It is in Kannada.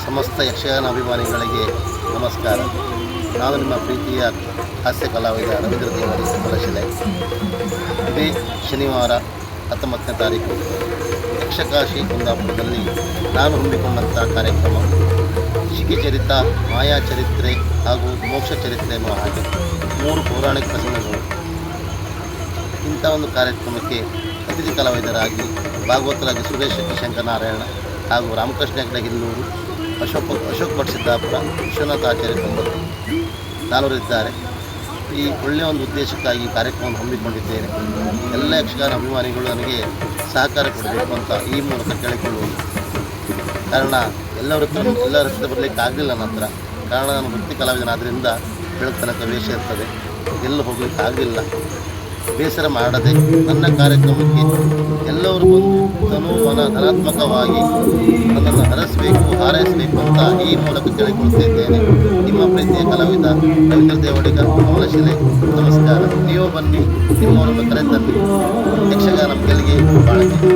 ಸಮಸ್ತ ಯಕ್ಷಗಾನ ಅಭಿಮಾನಿಗಳಿಗೆ ನಮಸ್ಕಾರ. ನಾನು ನಿಮ್ಮ ಪ್ರೀತಿಯ ಹಾಸ್ಯ ಕಲಾವಿದ ರವೀಂದ್ರ ದೇವಡಿ ಮಲಶಿಲೆ. ಇದೇ ಶನಿವಾರ 19ನೇ ತಾರೀಕು ಯಕ್ಷಕಾಶಿ ಕುಂದಾಪುರದಲ್ಲಿ ನಾನು ಹಮ್ಮಿಕೊಂಡಂಥ ಕಾರ್ಯಕ್ರಮ ಶಿಖಿಚರಿತ, ಮಾಯಾ ಚರಿತ್ರೆ ಹಾಗೂ ಮೋಕ್ಷ ಚರಿತ್ರೆ ಎನ್ನುವ ಹಾಗೆ 3 ಪೌರಾಣಿಕ ಪ್ರಸಂಗಗಳು. ಇಂಥ ಒಂದು ಕಾರ್ಯಕ್ರಮಕ್ಕೆ ಅತಿಥಿ ಕಲಾವಿದರಾಗಿ ಭಾಗವತರಾಗಿ ಸುರೇಶ್ ಶಂಕರನಾರಾಯಣ ಹಾಗೂ ರಾಮಕೃಷ್ಣ ಹೆಗಡೆ ಗಿನ್ನೂರು, ಅಶೋಕ್ ಭಟ್ ಸಿದ್ದಾಪುರ, ವಿಶ್ವನಾಥ ಆಚಾರ್ಯ 90 ಇದ್ದಾರೆ. ಈ ಒಳ್ಳೆಯ ಒಂದು ಉದ್ದೇಶಕ್ಕಾಗಿ ಈ ಕಾರ್ಯಕ್ರಮವನ್ನು ಹಮ್ಮಿಕೊಂಡಿದ್ದೇನೆ. ಎಲ್ಲ ಯಕ್ಷಗಾನ ಅಭಿಮಾನಿಗಳು ನನಗೆ ಸಹಕಾರ ಕೊಡಬೇಕು ಅಂತ ಈ ಮೂಲಕ ಕೇಳಿಕೊಳ್ಳುವುದು. ಕಾರಣ ಎಲ್ಲರ ಹತ್ರ ಬರಲಿಕ್ಕೆ ಆಗಲಿಲ್ಲ ನಂತರ. ಕಾರಣ ನಾನು ವೃತ್ತಿ ಕಲಾವಿದನಾದ್ದರಿಂದ ಬೆಳಗ್ಗೆ ತನಕ ವೇಷ ಇರ್ತದೆ, ಎಲ್ಲೂ ಹೋಗಲಿಕ್ಕೆ ಆಗಲಿಲ್ಲ. ಬೇಸರ ಮಾಡದೆ ನನ್ನ ಕಾರ್ಯಕ್ರಮಕ್ಕೆ ಎಲ್ಲರೂ ಬಂದು ಧನಾತ್ಮಕವಾಗಿ ನನ್ನನ್ನು ಹರಸಬೇಕು, ಹಾರೈಸಬೇಕು ಅಂತ ಈ ಮೂಲಕ ಕೇಳಿಕೊಳ್ತಿದ್ದೇನೆ. ನಿಮ್ಮ ಪ್ರೀತಿಯ ಕಲಾವಿದ ರವೀಂದ್ರ ದೇವಡಿಗ, ಮಲಶಿಲೆ. ನಮಸ್ಕಾರ. ನೀವು ಬನ್ನಿ, ನಿಮ್ಮವರನ್ನು ಕರೆತನ್ನಿ. ಯಕ್ಷಗಾನ ಗೆಲ್ಲಿಗೆ ಬಾಳಿಕೆ.